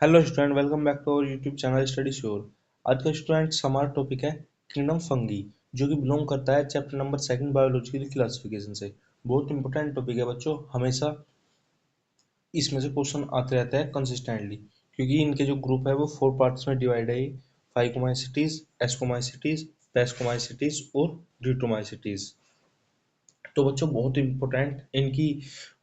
Hello student, welcome back to our YouTube channel study sure. आज का student हमारा topic है किंगडम फंगी, जो कि बिलोंग करता है चैप्टर नंबर 2 बायोलॉजिकल क्लासिफिकेशन से। बहुत इंपॉर्टेंट टॉपिक है बच्चों, हमेशा इसमें से क्वेश्चन आते रहते हैं कंसिस्टेंटली, क्योंकि इनके जो ग्रुप है वो 4 पार्ट्स में डिवाइड है। फाइकोमाइसिटीज, एस्कोमाइसिटीज, पेस्कोमाइसिटीज और ड्यूटोमाइसिटीज। तो बच्चों बहुत इंपॉर्टेंट इनकी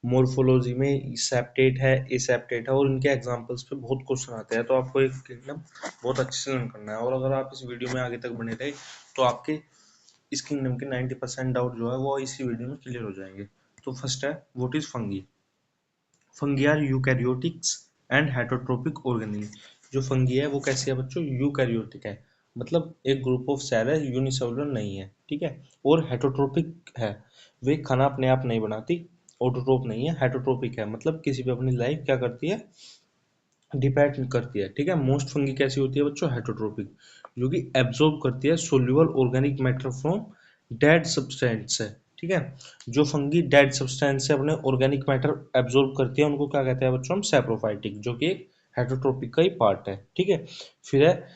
मोर्फोलॉजी में सेप्टेट है, एसेप्टेट है, और इनके एग्जांपल्स पे बहुत क्वेश्चन आते हैं। तो आपको एक किंगडम बहुत अच्छे से लर्न करना है, और अगर आप इस वीडियो में आगे तक बने रहे तो आपके इस किंगडम के 90% डाउट जो है वो इसी वीडियो में क्लियर हो जाएंगे। तो फर्स्ट है, what is fungi. Fungi are eukaryotics and heterotropic organism. जो फंगी है वो कैसी है बच्चों, यूकैरियोटिक है, मतलब एक ग्रुप ऑफ सेल है, यूनिसेलुलर नहीं है, ठीक है। और हेटरोट्रोपिक है, वे खाना अपने आप नहीं बनाती। ऑटोट्रोप नहीं है, हेटरोट्रोपिक है, मतलब किसी पे अपनी लाइफ क्या करती है, डिपेंड करती है, ठीक है। मोस्ट फंगी कैसी होती है बच्चों, हेटरोट्रोपिक, जो कि एब्जॉर्ब करती है soluble organic matter from dead substance है, ठीक है। जो फंगी डेड सब्सटेंस से अपने ऑर्गेनिक मैटर एब्जॉर्ब करती है उनको क्या कहते हैं बच्चों, हम सैप्रोफाइटिक, जो कि एक हेटरोट्रोपिक का ही पार्ट है, ठीक है। फिर है,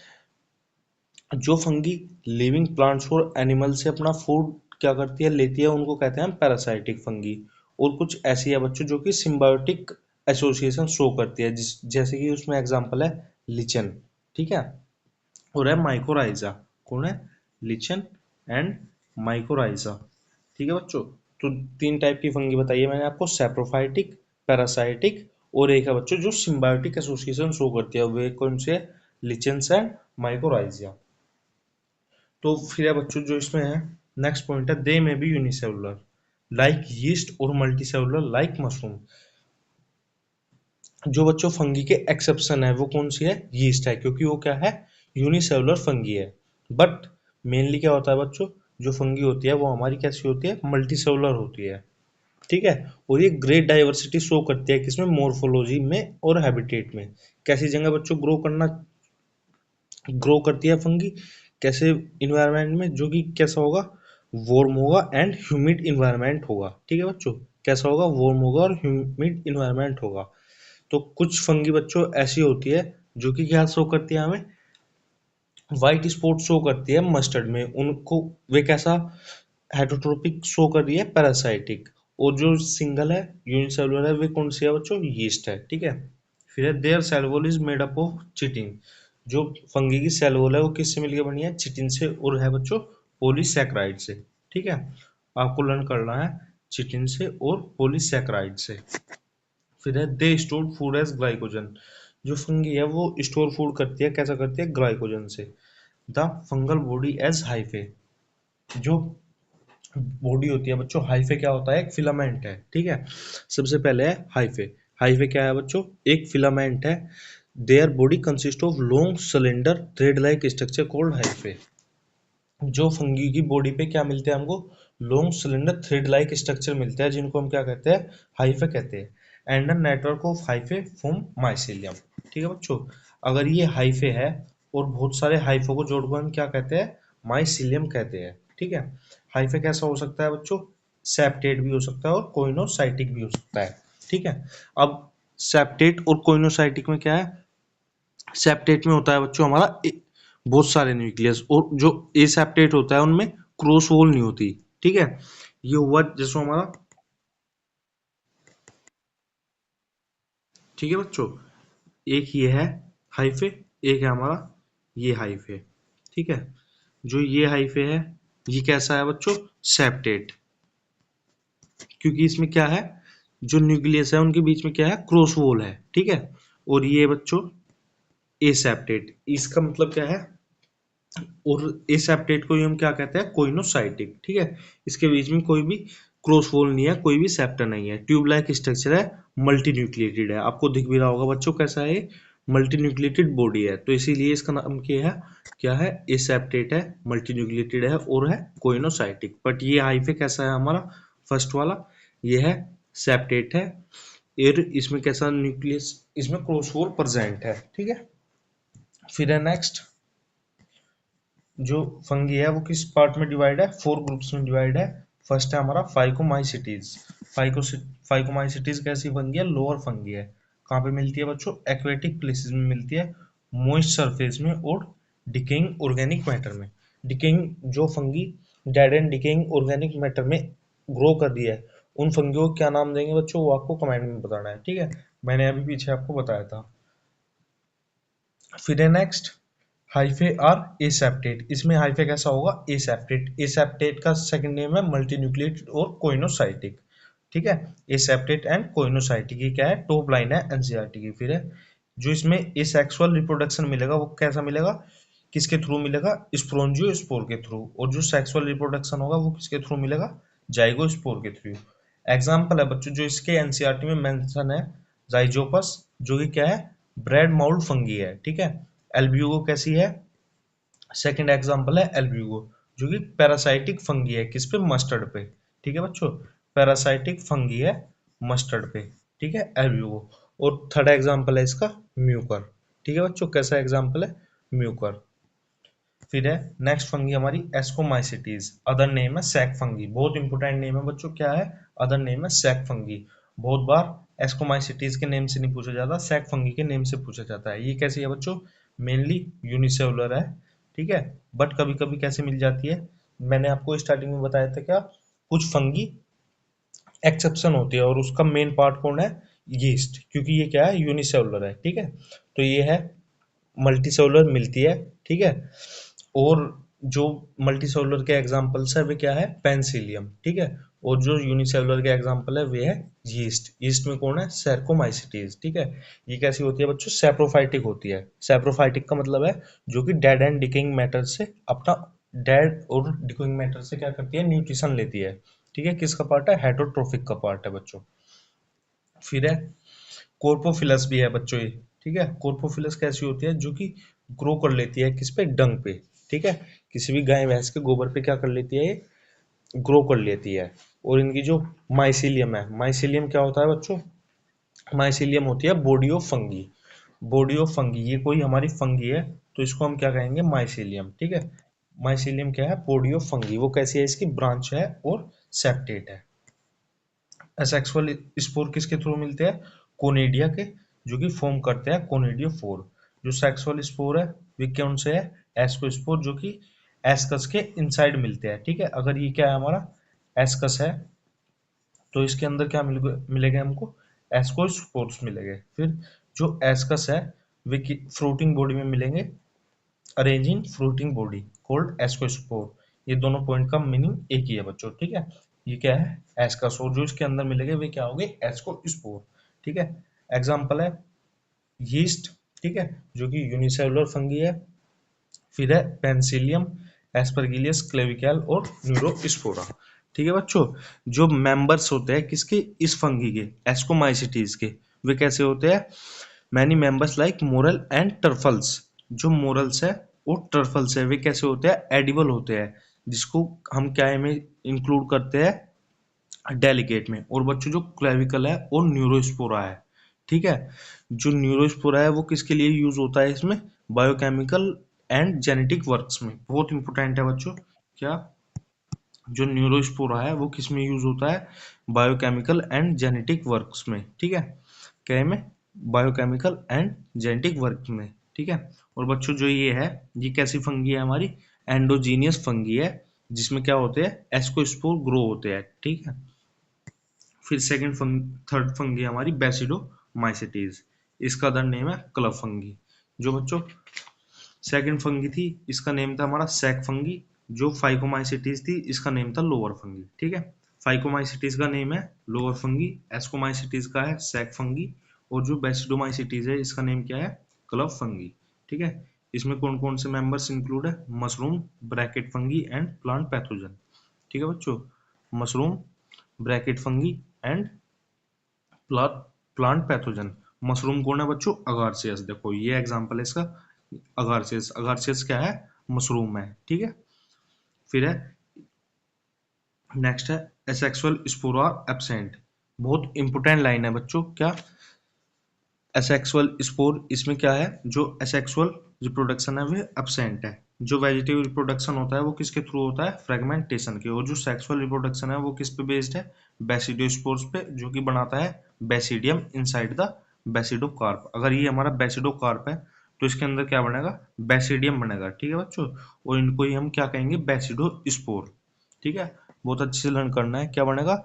जो फंगी लिविंग प्लांट्स और एनिमल से अपना फूड क्या करती है, लेती है, उनको कहते हैं हम पैरासाइटिक फंगी। और कुछ ऐसी है बच्चों जो कि सिम्बायोटिक एसोसिएशन शो करती है, जैसे कि उसमें एग्जांपल है लिचन, ठीक है। और है माइकोराइजा। कौन है, लिचन एंड माइकोराइजा, ठीक है बच्चों। तो 3 टाइप की फंगी बताइए मैंने आपको, सैप्रोफाइटिक, पैरासाइटिक, और एक है बच्चों जो सिम्बायोटिक एसोसिएशन शो करती है, वे कौन से है, लिचेंस एंड माइकोराइजा। तो फिर है बच्चों जो इसमें है, नेक्स्ट पॉइंट है, दे में बी यूनिसेलुलर लाइक यीस्ट और मल्टीसेलुलर लाइक मशरूम। जो बच्चों फंगी के एक्सेप्शन है वो कौन सी है, यीस्ट है, क्योंकि वो क्या है, यूनिसेलुलर फंगी है। बट मेनली क्या होता है बच्चों, जो फंगी होती है वो हमारी कैसी होती है, मल्टीसेलुलर होती है, ठीक है। और ये ग्रेट डाइवर्सिटी शो करती है किसमें, मोर्फोलॉजी में और हैबिटेट में। कैसी जगह बच्चों ग्रो करती है फंगी, कैसे इन्वायरमेंट में, जो कि कैसा होगा, वार्म होगा एंड ह्यूमिड इन्वायरमेंट होगा, ठीक है बच्चों। कैसा होगा, वार्म होगा और ह्यूमिड इन्वायरमेंट होगा। तो कुछ फंगी बच्चों ऐसी होती है जो कि क्या शो करती है हमें, व्हाइट स्पॉट शो करती है मस्टर्ड में, उनको वे कैसा, हेटरोट्रोपिक शो कर रही है, पैरासाइटिक। और जो सिंगल है, यूनिसेलुलर है, वे कौन सी है बच्चों, यीस्ट है, ठीक है। फिर है, their cell wall is made up of chitin. जो फंगी की सेल वॉल है वो किससे मिलकर बनी है, चिटिन से, और है बच्चों पॉलीसैकेराइड से, ठीक है। आपको लर्न करना है चिटिन से और पॉलीसैकेराइड से। फिर है, they store food as glycogen. जो फंगी है वो स्टोर फूड करती है, कैसा करती है, ग्लाइकोजन से। The fungal body as hyphae. जो बॉडी होती है बच्चों, हाइफे क्या होता है, एक फिलामेंट है, ठीक है। सबसे पहले है हाइफे। हाइफे क्या है बच्चों, एक फिलामेंट है। Their body consist of long cylinder thread like structure called hyphae. जो फंगी की बॉडी पे क्या मिलते हैं हमको, long cylinder thread like structure मिलते हैं, जिनको हम क्या कहते हैं, हाइफे कहते हैं। And a network of hyphae from mycelium, ठीक है बच्चों। अगर ये हाइफे है और बहुत सारे हाइफों को जोड़कर हम क्या कहते हैं, माइसीलियम कहते हैं, ठीक है। हाइफे कैसा हो सकता है बच्चों, सेप्टेट भी हो सकता है और कोइनोसाइटिक भी हो सकता है, ठीक है। अब सेप्टेट और कोइनोसाइटिक में क्या है, सेप्टेट में होता है बच्चों हमारा बहुत सारे न्यूक्लियस, और जो एसेप्टेट होता है उनमें क्रॉस वॉल नहीं होती, ठीक है। ये हुआ जैसे हमारा, ठीक है बच्चों। एक ये है हाइफे, एक है हमारा ये हाइफे, ठीक है। जो ये हाइफे है ये कैसा है बच्चों, सेप्टेट, क्योंकि इसमें क्या है, जो न्यूक्लियस है उनके बीच में क्या है, क्रॉस वॉल है, ठीक है। और ये बच्चों एसेप्टेट, इसका मतलब क्या है, और इस एप्टेट को ही हम क्या कहते हैं, कोइनोसाइटिक, ठीक है। इसके बीच में कोई भी क्रॉस वॉल नहीं है, कोई भी सेप्टर नहीं है, ट्यूब लाइक स्ट्रक्चर है, मल्टी न्यूक्लिएटेड है। आपको दिख भी रहा होगा बच्चों कैसा है, मल्टी न्यूक्लिएटेड बॉडी है, तो इसीलिए इसका नाम क्या है, एसेप्टेट है, मल्टी न्यूक्लिएटेड है, और है कोइनोसाइटिक। बट ये हाइफे कैसा है हमारा, फर्स्ट वाला ये है, सेप्टेट है, और इसमें कैसा न्यूक्लियस, इसमें क्रॉस वॉल प्रेजेंट है, ठीक है। फिर है नेक्स्ट, जो फंगी है वो किस पार्ट में डिवाइड है, 4 ग्रुप्स में डिवाइड है। फर्स्ट है हमारा फाइकोमाइसिटीज। फाइकोमाइसिटीज कैसी फंगी है, लोअर फंगी है। कहाँ पे मिलती है बच्चों? एक्वेटिक प्लेसेस में मिलती है, मॉइस्ट सरफेस में और डिकेइंग ऑर्गेनिक मैटर में। डिकेइंग जो fungi dead and decaying organic matter में ग्रो कर रही है, उन फंगियों को क्या नाम देंगे बच्चों? वो आपको कमेंट में बताना है, ठीक है? मैंने अभी पीछे आपको बताया था। फिर है नेक्स्ट हाइफे आर एसेप्टेट। इसमें हाइफे कैसा होगा? एसेप्टेट। एसेप्टेट का सेकंड नेम है मल्टीन्यूक्लिएटेड और कोइनोसाइटिक, ठीक है? एसेप्टेट एंड कोइनोसाइटिक, ये क्या है? टॉप लाइन है एनसीईआरटी की। फिर है जो इसमें एसेक्सुअल रिप्रोडक्शन मिलेगा वो कैसा मिलेगा? किसके थ्रू मिलेगा? स्पोरंजियोस्पोर के थ्रू। और जो सेक्सुअल रिप्रोडक्शन होगा वो किसके थ्रू मिलेगा? जाइगोस्पोर के थ्रू। एग्जाम्पल है बच्चों जो इसके एनसीईआरटी में मेंशन है, जाइजोपस, जो कि क्या है? ब्रेड माउल्ड फंगी है, ठीक है? एल्ब्यूगो कैसी है? सेकंड एग्जांपल है एल्ब्यूगो, जो कि पैरासाइटिक फंगी है, किस पे? मस्टर्ड पे, ठीक है बच्चों? पैरासाइटिक फंगी है मस्टर्ड पे, ठीक है, एल्ब्यूगो। और थर्ड एग्जांपल है इसका म्यूकर, ठीक है बच्चों? कैसा एग्जांपल है? म्यूकर। फिर है नेक्स्ट फंगी हमारी एस्कोमाइसिटीज, अदर नेम है सैक फंगी। बहुत इंपोर्टेंट नेम है बच्चों, क्या है? अदर नेम है सैक फंगी। बहुत बार एस्कोमाइसिटीज के नेम से नहीं पूछा जाता, सैक फंगी के नेम से पूछा जाता है। ये कैसी है बच्चों? मेनली यूनिसेलुलर है, ठीक है? बट कभी कभी कैसे मिल जाती है? मैंने आपको स्टार्टिंग में बताया था क्या? कुछ फंगी एक्सेप्शन होती है और उसका मेन पार्ट कौन है? यीस्ट, क्योंकि ये क्या है? यूनिसेलुलर है, ठीक है? तो ये है मल्टीसेलुलर मिलती है, ठीक है? और जो मल्टीसेलुलर के एग्जांपल्स है वे क्या है? पेनिसिलियम, ठीक है? और जो यूनिसेलुलर के एग्जांपल है वे है यीस्ट। यीस्ट में कौन है? सैरकोमाइसिटीज, ठीक है? ये कैसी होती है बच्चों? सैप्रोफाइटिक होती है। सैप्रोफाइटिक का मतलब है जो कि डेड एंड डिकेइंग मैटर से अपना डेड और डिकेइंग मैटर से क्या करती है? न्यूट्रिशन लेती है, ठीक है? किसका पार्ट है? हेटरोट्रोफिक का पार्ट है बच्चों। फिर है कोर्पोफिलस भी है बच्चों ये, ठीक है? कोर्पोफिलस कैसी होती है? जो कि ग्रो कर लेती है किस पे? डंग पे, ठीक है? किसी भी गाय भैंस के गोबर पे क्या कर लेती है? ये ग्रो कर लेती है। और इनकी जो माइसीलियम है, माइसीलियम क्या होता है बच्चों? माइसीलियम होती है body of fungi. Body of fungi, ये कोई हमारी फंगी है तो इसको हम क्या कहेंगे? माइसीलियम, ठीक है? माइसीलियम क्या है? Body of fungi. वो कैसी है? इसकी ब्रांच है और सेप्टेट है। एसेक्सुअल स्पोर किसके थ्रू मिलते हैं? कोनिडिया के, जो कि फॉर्म करते हैं कोनिडियोफोर। जो सेक्सुअल स्पोर है वे कौन से है? एस्कोस्पोर, जो कि एस्कस के इनसाइड मिलते हैं, ठीक है? अगर ये क्या है हमारा? एस्कस है तो इसके अंदर क्या मिलेगा हमको? एस्कोस्पोर्स मिलेंगे। फिर जो एस्कस है वे फ्रूटिंग बॉडी में मिलेंगे, arrange in fruiting body called ascospore. ये दोनों पॉइंट का मीनिंग एक ही है बच्चों, ठीक है? ये क्या है? एस्कासोर। जो इसके अंदर मिलेंगे वे क्या होंगे? एस्कोस्पोर, ठीक है? एग्जाम्पल है यीस्ट, ठीक है? जो कि यूनिसेलुलर फंगी है। फिर है पेनिसिलियम, एस्परगिलियस क्लेविकल और न्यूरोस्पोरा, ठीक है बच्चों? जो मेंबर्स होते हैं किसके? इस फंगी के, एस्कोमाइसिटीज के, वे कैसे होते हैं? Many members like morel and truffles. जो मोरल्स है और टर्फल्स है वे कैसे होते हैं? एडिबल होते हैं, जिसको हम क्या में इंक्लूड करते हैं? डेलिकेट में। और बच्चों जो क्लेविकल है और न्यूरोस्पोरा है, ठीक है? जो न्यूरोस्पोरा है वो किसके लिए यूज होता है इसमें? बायोकेमिकल एंड जेनेटिक वर्क्स में। बहुत इंपॉर्टेंट है बच्चों, क्या? जो न्यूरोस्पोरा है वो किस में यूज होता है? बायोकेमिकल एंड जेनेटिक वर्क्स में, ठीक है? क्या में? बायोकेमिकल एंड जेनेटिक वर्क में, ठीक है? और बच्चों जो ये है, ये कैसी फंगी है हमारी? एंडोजीनियस फंगी है, जिसमें क्या होते हैं? एस्कोस्पोर ग्रो होते हैं, ठीक है? फिर थर्ड फंगी हमारी बेसिडोमाइसिटीज। इसका अदर नेम है क्लब फंगी। जो बच्चों सेकंड फंगी थी इसका नेम था हमारा सैक फंगी। जो फाइकोमाइसिटीज थी इसका नेम था लोअर फंगी, ठीक है? फाइकोमाइसिटीज का नेम है लोअर फंगी, एस्कोमाइसिटीज का है सैक फंगी, और जो बेसिडोमाइसिटीज है इसका नेम क्या है? क्लब फंगी, ठीक है? इसमें कौन कौन से मेंबर्स इंक्लूड है? Mushroom, bracket fungi and plant pathogen, ठीक है बच्चों? Mushroom, bracket fungi and plant pathogen. Mushroom कौन है बच्चों? अगारसियस। देखो ये एग्जांपल है इसका, अगारसियस। अगारसियस क्या है? मशरूम है, ठीक है? फिर है नेक्स्ट है एसेक्सुअल स्पोर एब्सेंट। बहुत इंपोर्टेंट लाइन है बच्चों, क्या? एसेक्सुअल स्पोर, इसमें क्या है? जो एसेक्सुअल रिप्रोडक्शन है वो एब्सेंट है। जो वेजिटेटिव रिप्रोडक्शन होता है वो किसके थ्रू होता है? फ्रेगमेंटेशन के। और जो सेक्सुअल रिप्रोडक्शन है वो किस पे बेस्ड है? बेसिडियोस्पोर्स पे, जो कि बनाता है बेसिडियम इनसाइड द बेसिडोकार्प। अगर ये हमारा बेसिडोकार्प है तो इसके अंदर क्या बनेगा, बेसिडियम बनेगा। ठीक है बच्चों, और इनको ही हम क्या कहेंगे, बेसिडोस्पोर। ठीक है, बहुत अच्छे से लर्न करना है, क्या बनेगा,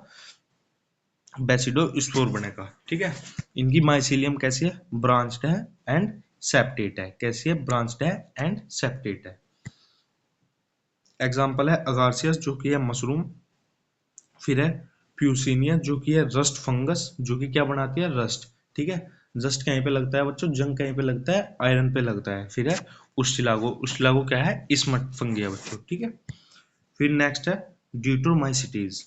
बेसिडोस्पोर बनेगा। ठीक है, इनकी माइसीलियम कैसी है, ब्रांच्ड है एंड सेप्टेट है। कैसी है, ब्रांच्ड है एंड सेप्टेट है। एग्जाम्पल है अगारसियस जो कि है मशरूम, फिर है प्यूसिनिया जो कि है रस्ट फंगस, जो कि क्या बनाती है, रस्ट। ठीक है, रस्ट कहीं पे लगता है बच्चों, जंग कहीं पे लगता है, आयरन पे लगता है। फिर है उस्टिलागो, उस्टिलागो क्या है, इसमट फंगी है बच्चों। ठीक है, फिर नेक्स्ट है ड्यूटोमाइसिटीज,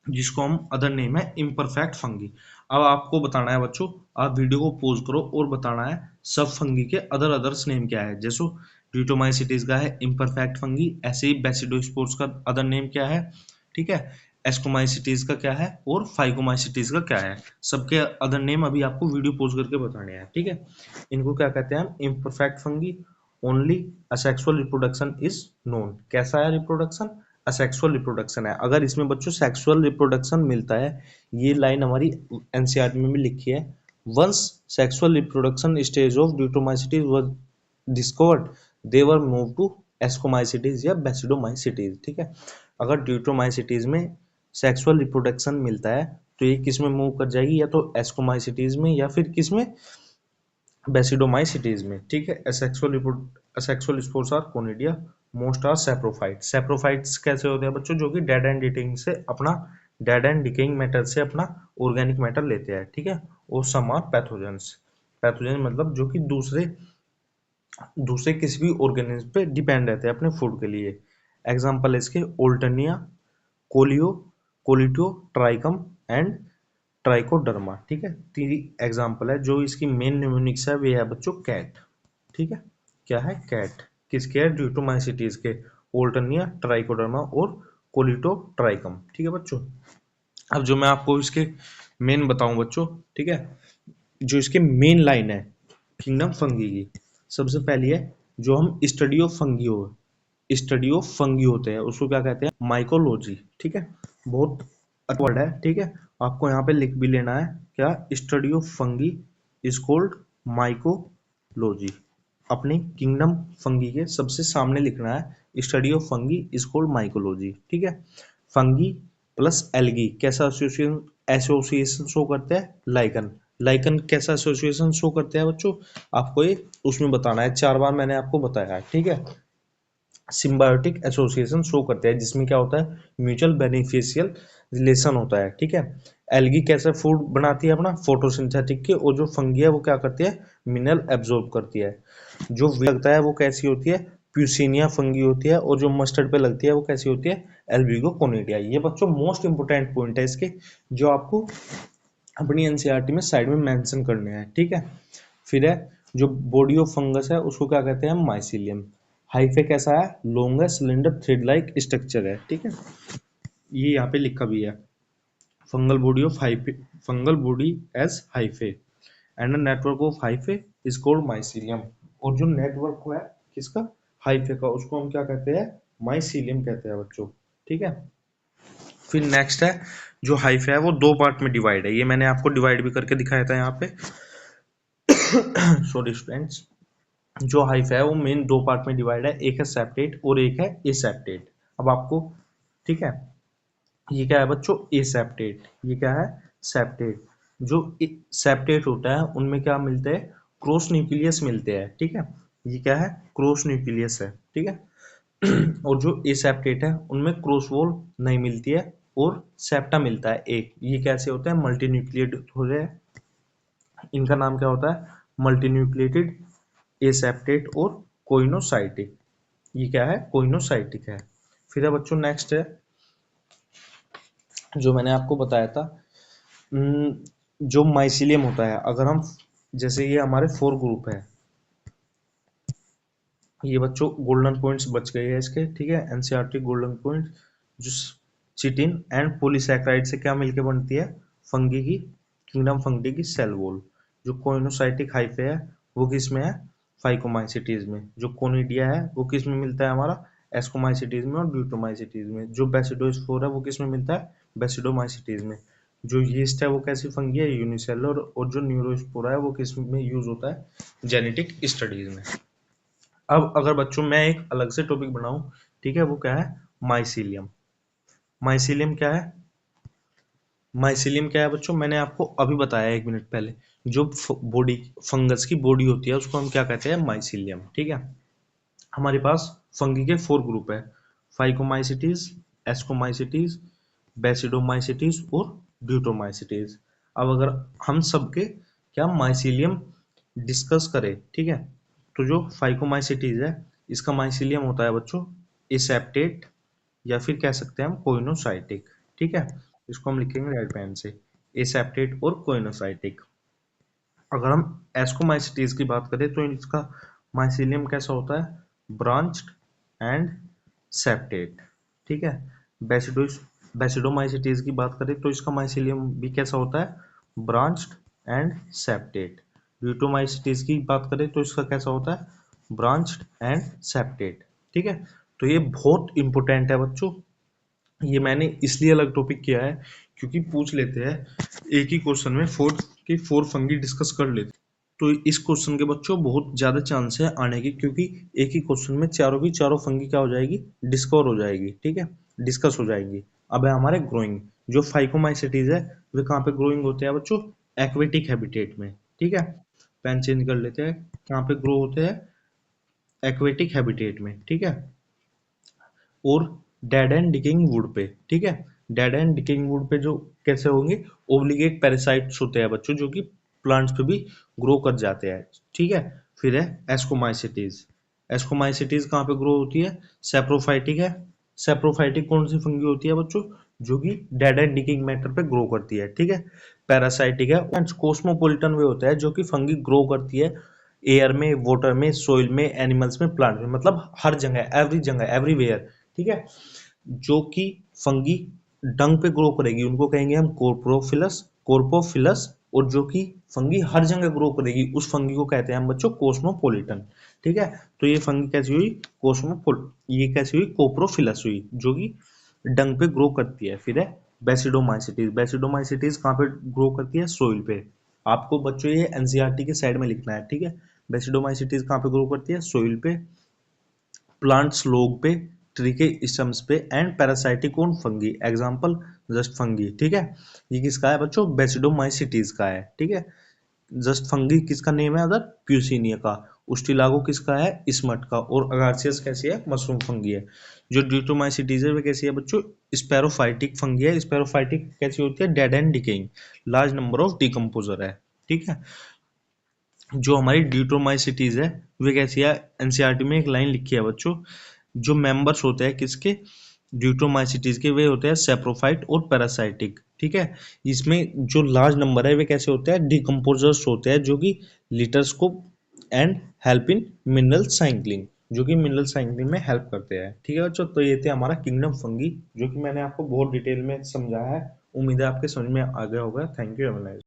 जिसको हम अदर नेम है इम्परफेक्ट फंगी। अब आपको बताना है बच्चों, आप वीडियो को पॉज करो और बताना है सब फंगी के अदर अदर्स नेम क्या है। जैसे ड्यूटोमाइसिटीज का है इम्परफेक्ट फंगी, ऐसे ही बेसिडोस्पोर्स का अदर नेम क्या है। ठीक है, एस्कोमाइसिटीज का क्या है और फाइकोमाइसिटीज का क्या है। सबके अदर नेम अभी आपको वीडियो पॉज करके बताने हैं। ठीक है, इनको क्या कहते हैं हम, imperfect fungi. Only asexual reproduction is known. कैसा है रिप्रोडक्शन, असेक्सुअल रिप्रोडक्शन है। अगर इसमें बच्चों सेक्सुअल रिप्रोडक्शन मिलता है, ये लाइन हमारी एनसीईआरटी में भी लिखी है, once sexual reproduction stage of deuteromycetes was discovered they were move to ascomycetes या बेसिडोमाइसिटीज। ठीक है, अगर ड्यूटोमाइसिटीज में सेक्सुअल रिप्रोडक्शन मिलता है तो ये किस में मूव कर जाएगी, या तो एस्कोमाइसिटीज में या फिर किस में, बेसिडोमाइसिटीज में। ठीक है, asexual spores are conidia, most are saprophyte. Saprophytes कैसे होते हैं बच्चों, जो कि डेड एंड डिकेइंग से अपना, डेड एंड डिकेइंग मैटर से अपना ऑर्गेनिक मैटर लेते हैं। ठीक है, और सम आर पैथोजेंस। पैथोजेन मतलब जो कि दूसरे दूसरे किसी भी ऑर्गेनिज्म पे डिपेंड रहते हैं अपने फूड के लिए। एग्जाम्पल है इसके ओल्टनिया, कोलियो, कोलिटो, ट्राइकम एंड ट्राइकोडर्मा। ठीक है, तीन एग्जाम्पल है। जो इसकी मेन न्यूमोनिक्स है वे है बच्चों कैट। ठीक है, क्या है, कैट। किसके है, ड्यूटोमाइसिटीज के, ओल्टनिया, ट्राइकोडर्मा और कोलिटो ट्राइकम। ठीक है बच्चों, अब जो मैं आपको इसके मेन बताऊं बच्चों, ठीक है, जो इसके मेन लाइन है किंगडम फंगी की, सबसे पहली है जो हम स्टडी ऑफ फंगी होते हैं उसको क्या कहते हैं, माइकोलॉजी। ठीक है, बहुत अच्छा वर्ड है। ठीक है, आपको यहाँ पे लिख भी लेना है, क्या, study of fungi is called mycology. अपनी किंगडम फंगी के सबसे सामने लिखना है, study of fungi is called mycology. ठीक है, फंगी प्लस एल्गी कैसा एसोसिएशन एसोसिएशन शो करते हैं, लाइकन। लाइकन कैसा एसोसिएशन शो करते हैं बच्चों, आपको ये उसमें बताना है, 4 बार मैंने आपको बताया है। ठीक है, सिम्बायोटिक एसोसिएशन शो करते हैं, जिसमें क्या होता है, म्यूचुअल बेनिफिशियल रिलेशन होता है। ठीक है, एल्गी कैसे फूड बनाती है अपना, फोटोसिंथेटिक के, और जो फंगी है वो क्या करती है, मिनरल एब्जॉर्ब करती है। जो लगता है वो कैसी होती है, प्यूसिनिया फंगी होती है, और जो मस्टर्ड पे लगती है वो कैसी होती है, एल्बिगो कोनिडिया। ये बच्चों मोस्ट इंपोर्टेंट पॉइंट है इसके, जो आपको अपनी एनसीईआरटी में साइड में मेंशन करने हैं। ठीक है, फिर है जो बॉडी ऑफ फंगस है उसको क्या कहते हैं, माइसीलियम। हाइफे कैसा है, लॉन्ग है, सिलेंडर थ्रेड लाइक स्ट्रक्चर है। ठीक है, ये यहाँ पे लिखा भी है, fungal body of hyphae, fungal body as hyphae and network of hyphae is called mycelium. और जो नेटवर्क है किसका, हाइफे का, उसको हम क्या कहते हैं, माइसीलियम कहते हैं बच्चों। ठीक है, फिर नेक्स्ट है जो हाइफे है वो 2 पार्ट में डिवाइड है, ये मैंने आपको डिवाइड भी करके दिखाया था यहाँ पे। सॉरी स्टूडेंट्स, जो हाइफा है वो मेन 2 पार्ट में डिवाइड है, एक है सेप्टेट और एक है एसेप्टेट। अब आपको, ठीक है, ये क्या है बच्चों, एसेप्टेट, ये क्या है, सेप्टेट। जो सेप्टेट होता है उनमें क्या मिलते हैं, क्रॉस न्यूक्लियस मिलते हैं। ठीक है, ये क्या है, क्रॉस न्यूक्लियस है। ठीक है, और जो एसेप्टेट है उनमें क्रॉस वॉल नहीं मिलती है और सेप्टा मिलता है एक। ये कैसे होता है, मल्टी न्यूक्लिएट हो रहे हैं, इनका नाम क्या होता है, मल्टी न्यूक्लिएटेड, एसेप्टेट और कोइनोसाइटिक। ये क्या है, कोइनोसाइटिक है। फिर है बच्चों नेक्स्ट है जो मैंने आपको बताया था, जो माइसीलियम होता है, अगर हम, जैसे ये हमारे 4 ग्रुप है, ये बच्चों गोल्डन पॉइंट्स बच गए हैं इसके। ठीक है, एनसीईआरटी गोल्डन पॉइंट, जो चिटिन एंड पॉलीसैकेराइड से क्या मिलके बनती है, फंगी की, किंगडम फंगी की सेल वॉल। जो कोइनोसाइटिक हाइफे है वो किस में है, फाइकोमाइसिटीज में। जो कोनिडिया है वो किस में मिलता है हमारा, एस्कोमाइसिटीज में और ड्यूटोमाइसिटीज में। जो बेसिडोस्पोर है वो किस में मिलता है, बेसिडोमाइसिटीज में। जो यीस्ट है वो कैसी फंगी है, यूनिसेलुलर, और जो न्यूरोस्पोरा है वो किस में यूज होता है, जेनेटिक स्टडीज में। अब अगर बच्चों मैं एक अलग से टॉपिक बनाऊं, ठीक है, वो क्या है, माइसीलियम। माइसीलियम क्या है, माइसीलियम क्या है बच्चों, मैंने आपको अभी बताया 1 मिनट पहले, जो बॉडी, फंगस की बॉडी होती है उसको हम क्या कहते हैं, माइसीलियम। ठीक है, हमारे पास फंगी के 4 ग्रुप है, फाइकोमाइसिटीज, एस्कोमाइसिटीज, बेसिडोमाइसिटीज और ब्यूटोमाइसिटीज। अब अगर हम सबके क्या माइसीलियम डिस्कस करें, ठीक है, तो जो फाइकोमाइसिटीज है इसका माइसीलियम होता है बच्चों एसेप्टेट, या फिर कह सकते हैं हम कोइनोसाइटिक। ठीक है, इसको हम लिखेंगे रेड पेन से, एसेप्टेट और कोइनोसाइटिक। अगर हम एस्कोमाइसिटीज की बात करें तो इसका माइसीलियम कैसा होता है, ब्रांच्ड एंड सेप्टेट। ठीक है, बेसिडोस बेसिडोमाइसिटीज की बात करें तो इसका माइसीलियम भी कैसा होता है, ब्रांच्ड एंड सेप्टेट। ब्यूटोमाइसिटीज की बात करें तो इसका कैसा होता है, ब्रांच्ड एंड सेप्टेट। ठीक है, तो ये बहुत इंपॉर्टेंट है बच्चों, ये मैंने इसलिए अलग टॉपिक किया है क्योंकि पूछ लेते हैं एक ही क्वेश्चन में 4 फंगी डिस्कस कर लेते, तो इस क्वेश्चन के बच्चों बहुत ज्यादा चांस है आने की, क्योंकि एक ही क्वेश्चन में चारों की चारों फंगी क्या हो जाएगी, डिस्कवर हो जाएगी। ठीक है, डिस्कस हो जाएंगी। अब है हमारे ग्रोइंग, जो फाइकोमाइसिटीज है वे कहाँ पे ग्रोइंग होते हैं बच्चों, एक्वेटिक हैबिटेट में। ठीक है, पेन चेंज कर लेते हैं, कहाँ पे ग्रो होते हैं, एक्वेटिक हैबिटेट में। ठीक है, और डेड एंड डिकेइंग वुड पे। ठीक है, डेड एंड डिकेइंग वुड पे जो कैसे होंगे, ओब्लिगेट पैरासाइट्स होते हैं बच्चों, जो कि प्लांट्स पे भी ग्रो कर जाते हैं। ठीक है, फिर है एस्कोमाइसिटीज। एस्कोमाइसिटीज कहाँ पे ग्रो होती है, सेप्रोफाइटिक है। सेप्रोफाइटिक कौन सी फंगी होती है बच्चों, जो कि डेड एंड डिकेइंग मैटर पे ग्रो करती है। ठीक है, पैरासाइटिक है। कोस्मोपोलिटन वे होता है जो कि फंगी ग्रो करती है एयर में, वाटर में, सोइल में, एनिमल्स में, प्लांट में, मतलब हर जगह एवरीवेयर। ठीक है, जो कि फंगी डंग पे ग्रो करेगी उनको कहेंगे हम कोर्पोफिलस, कोर्पोफिलस, और जो कि फंगी हर जगह ग्रो करेगी उस फंगी को कहते हैं हम बच्चों कोस्मोपोलिटन। ठीक है, तो ये फंगी कैसी हुई, कोस्मोपोल, ये कैसी हुई, कोप्रोफिलस हुई, जो कि डंग पे ग्रो करती है। फिर है बेसिडोमाइसिटीज। बेसिडोमाइसिटीज कहाँ पे ग्रो करती है, सोइल पे। आपको बच्चों ये एनसीईआरटी के साइड में लिखना है। ठीक है, बेसिडोमाइसिटीज कहाँ पे ग्रो करती है, सोइल पे, प्लांट्स लोग पे, ट्री के स्टम्स पे, and parasitic on fungi, example just fungi. ठीक है, ये किसका है बच्चों, बेसिडोमाइसिटीज का है। ठीक है, जस्ट फंगी किसका नेम है, अदर प्यूसिनिया का। उस्टिलागो किसका है, स्मट का। और अगार्सियस कैसी है, मशरूम फंगी है। जो ड्यूटोमाइसिटीज है वे कैसी है बच्चों, स्पैरोफाइटिक फंगी है। स्पैरोफाइटिक कैसी होती है, dead and decaying, large number of decomposer है। ठीक है, जो हमारी ड्यूटोमाइसिटीज है वे कैसी है, एनसीईआरटी में एक लाइन लिखी है बच्चों, जो मेंबर्स होते हैं किसके, ड्यूटोमाइसिटीज के, वे होते हैं सेप्रोफाइट और पैरासाइटिक। ठीक है, इसमें जो लार्ज नंबर है वे कैसे होते हैं, डिकम्पोजर्स होते हैं, जो कि लिटरस्कोप and help in mineral cycling, जो कि मिनरल साइक्लिंग में हेल्प करते हैं। ठीक है बच्चों, तो ये थे हमारा किंगडम फंगी, जो कि मैंने आपको बहुत डिटेल में समझाया है। उम्मीद है आपके समझ में आ गया होगा। Thank you.